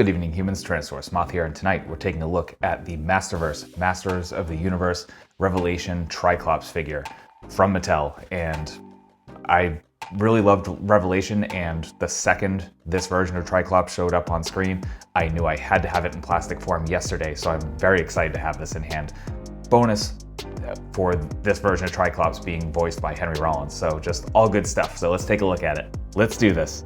Good evening, humans. Tyrannosaurusmoth here, and tonight we're taking a look at the Masterverse, Masters of the Universe Revelation Tri-Klops figure from Mattel. And I really loved Revelation, and the second this version of Tri-Klops showed up on screen, I knew I had to have it in plastic form yesterday, so I'm very excited to have this in hand. Bonus for this version of Tri-Klops being voiced by Henry Rollins, so just all good stuff. So let's take a look at it. Let's do this.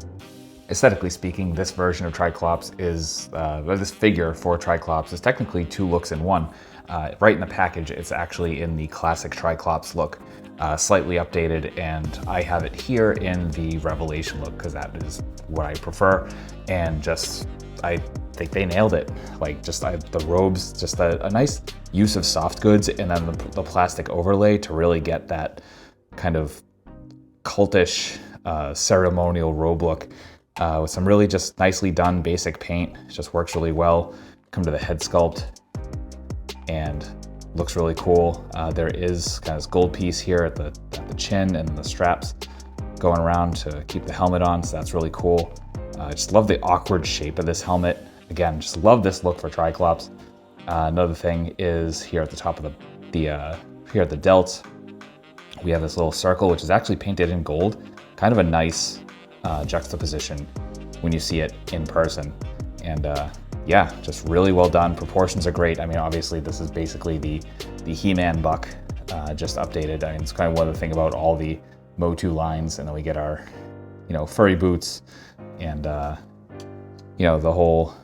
Aesthetically speaking, this version of Tri-Klops is, this figure for Tri-Klops is technically two looks in one. Right in the package, it's actually in the classic Tri-Klops look, slightly updated, and I have it here in the Revelation look because that is what I prefer. And just, I think they nailed it. Like the robes, just a nice use of soft goods, and then the plastic overlay to really get that kind of cultish ceremonial robe look. With some really just nicely done basic paint. It just works really well. Come to the head sculpt and looks really cool. There is kind of this gold piece here at the chin and the straps going around to keep the helmet on, so that's really cool. I just love the awkward shape of this helmet. Again, just love this look for Tri-Klops. Another thing is here at the top of here at the delts, we have this little circle which is actually painted in gold. Kind of a nice juxtaposition when you see it in person. And yeah, just really well done. Proportions are great. I mean, obviously this is basically the He-Man buck just updated. I mean, it's kind of one of the thing about all the Motu lines, and then we get our, furry boots and the whole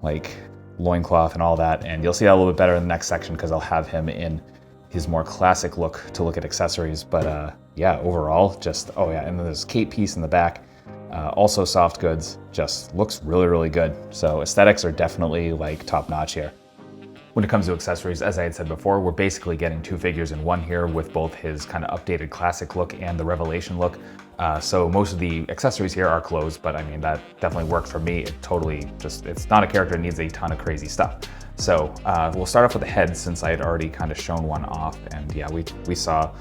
like loincloth and all that. And you'll see that a little bit better in the next section because I'll have him in his more classic look to look at accessories. But yeah, overall, just, oh yeah, and then there's a cape piece in the back, also soft goods, just looks really, really good. So aesthetics are definitely like top notch here. When it comes to accessories, as I had said before, we're basically getting two figures in one here with both his kind of updated classic look and the Revelation look. So most of the accessories here are clothes, but I mean, that definitely worked for me. It totally just, it's not a character that needs a ton of crazy stuff. So we'll start off with the head, since I had already kind of shown one off. And yeah, we saw,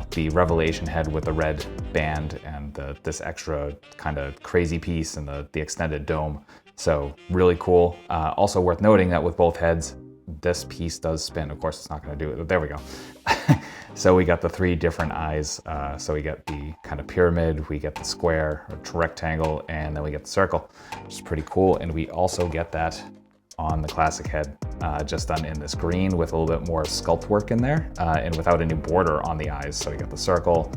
the Revelation head with the red band and this extra kind of crazy piece and the extended dome. So really cool. Also worth noting that with both heads, this piece does spin. Of course, it's not going to do it. There we go. So we got the three different eyes. So we get the kind of pyramid, we get the square, or rectangle, and then we get the circle, which is pretty cool. And we also get that on the classic head, just done in this green with a little bit more sculpt work in there, and without any border on the eyes. So we got the circle,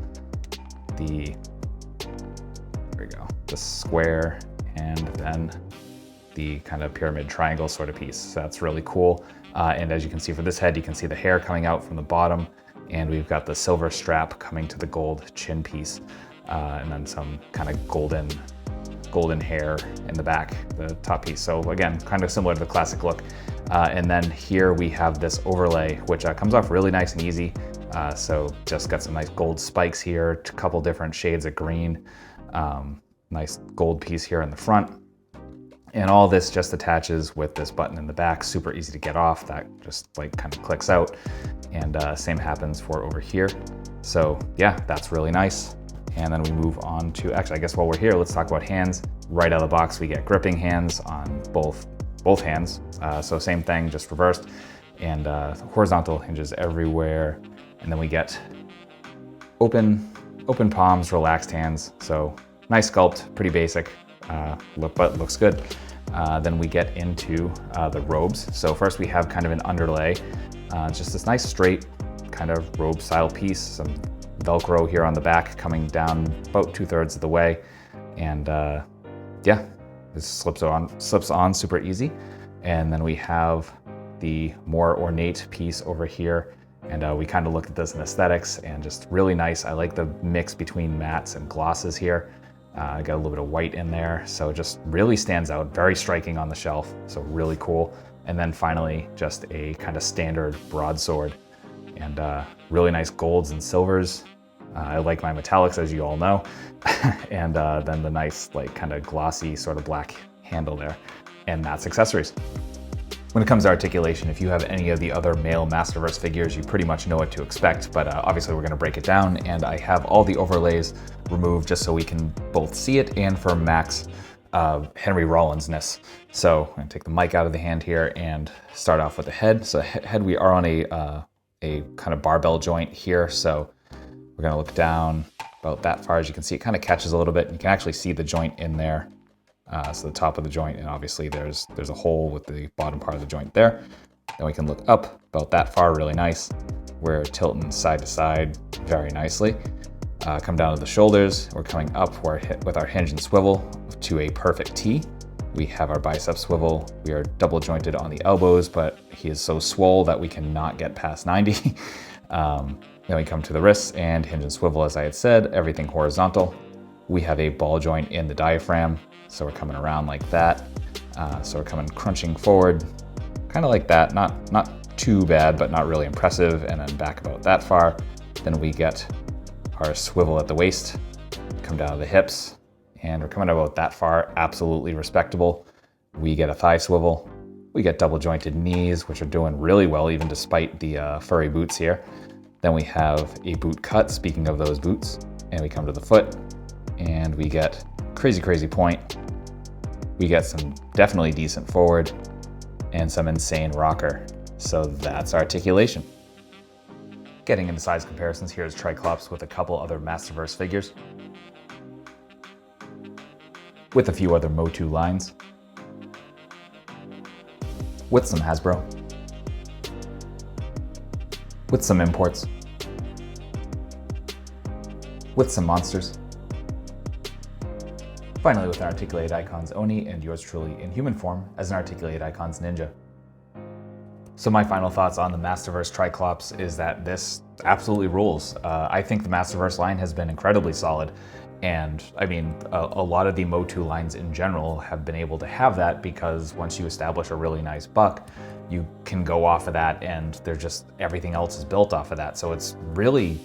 there we go, the square, and then the kind of pyramid triangle sort of piece. So that's really cool. And as you can see for this head, you can see the hair coming out from the bottom, and we've got the silver strap coming to the gold chin piece, and then some kind of golden hair in the back, the top piece. So again, kind of similar to the classic look. And then here we have this overlay, which comes off really nice and easy. So just got some nice gold spikes here, a couple different shades of green, nice gold piece here in the front. And all this just attaches with this button in the back, super easy to get off. That just like kind of clicks out. And same happens for over here. So yeah, that's really nice. And then we move on to, actually, I guess while we're here, let's talk about hands. Right out of the box, we get gripping hands on both hands. So same thing, just reversed, and horizontal hinges everywhere. And then we get open palms, relaxed hands. So nice sculpt, pretty basic, but looks good. Then we get into the robes. So first we have kind of an underlay, just this nice straight kind of robe style piece, some Velcro here on the back coming down about 2/3 of the way. And yeah, this slips on super easy. And then we have the more ornate piece over here. And we kind of looked at this in aesthetics, and just really nice. I like the mix between mattes and glosses here. Got a little bit of white in there, so it just really stands out, very striking on the shelf, so really cool. And then finally, just a kind of standard broadsword, and really nice golds and silvers. I like my metallics, as you all know. And then the nice, like, kind of glossy sort of black handle there. And that's accessories. When it comes to articulation, if you have any of the other male Masterverse figures, you pretty much know what to expect, but obviously we're gonna break it down, and I have all the overlays removed just so we can both see it, and for Max, Henry Rollins-ness. So I'm gonna take the mic out of the hand here and start off with the head. So head, we are on a kind of barbell joint here. So we're gonna look down about that far. As you can see, it kind of catches a little bit. And you can actually see the joint in there. So the top of the joint, and obviously there's a hole with the bottom part of the joint there. Then we can look up about that far, really nice. We're tilting side to side very nicely. Come down to the shoulders. We're coming up with our hinge and swivel to a perfect T. We have our bicep swivel. We are double jointed on the elbows, but he is so swole that we cannot get past 90. Then we come to the wrists and hinge and swivel, as I had said, everything horizontal. We have a ball joint in the diaphragm, so we're coming around like that. So we're coming crunching forward, kind of like that, not too bad, but not really impressive, and then back about that far. Then we get our swivel at the waist, come down to the hips, and we're coming about that far, absolutely respectable. We get a thigh swivel. We get double jointed knees, which are doing really well, even despite the furry boots here. Then we have a boot cut, speaking of those boots, and we come to the foot, and we get crazy, crazy point. We get some definitely decent forward, and some insane rocker. So that's articulation. Getting into size comparisons, here's Tri-Klops with a couple other Masterverse figures, with a few other Motu lines, with some Hasbro, with some imports, with some monsters, finally with an Articulated Icons Oni, and yours truly in human form as an Articulated Icons Ninja. So my final thoughts on the Masterverse Tri-Klops is that this absolutely rules. I think the Masterverse line has been incredibly solid. And I mean, a lot of the Motu lines in general have been able to have that because once you establish a really nice buck, you can go off of that and they're just, everything else is built off of that. So it's really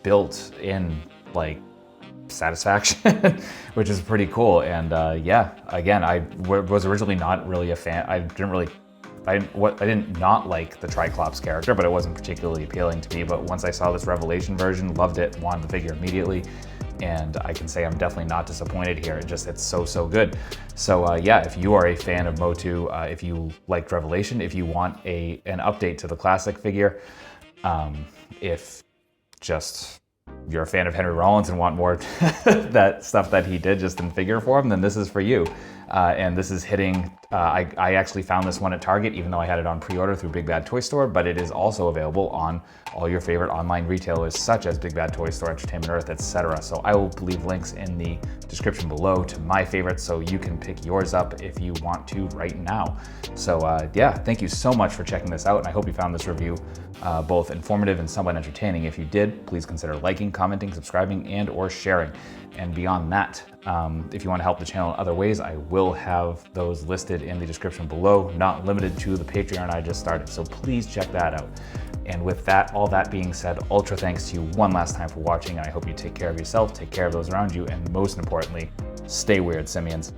built in like satisfaction, which is pretty cool. And yeah, again, I was originally not really a fan. I didn't not like the Tri-Klops character, but it wasn't particularly appealing to me. But once I saw this Revelation version, loved it, wanted the figure immediately. And I can say I'm definitely not disappointed here. It's so good. So yeah, if you are a fan of Motu, if you liked Revelation, if you want an update to the classic figure, if just you're a fan of Henry Rollins and want more that stuff that he did just in figure form, then this is for you. And this is hitting, I actually found this one at Target, even though I had it on pre-order through Big Bad Toy Store, but it is also available on all your favorite online retailers, such as Big Bad Toy Store, Entertainment Earth, etc. So I will leave links in the description below to my favorites, so you can pick yours up if you want to right now. So yeah, thank you so much for checking this out, and I hope you found this review both informative and somewhat entertaining. If you did, please consider liking, commenting, subscribing, and or sharing. And beyond that, if you want to help the channel in other ways, I will have those listed in the description below, not limited to the Patreon I just started. So please check that out. And with that, all that being said, ultra thanks to you one last time for watching. And I hope you take care of yourself, take care of those around you, and most importantly, stay weird, simians.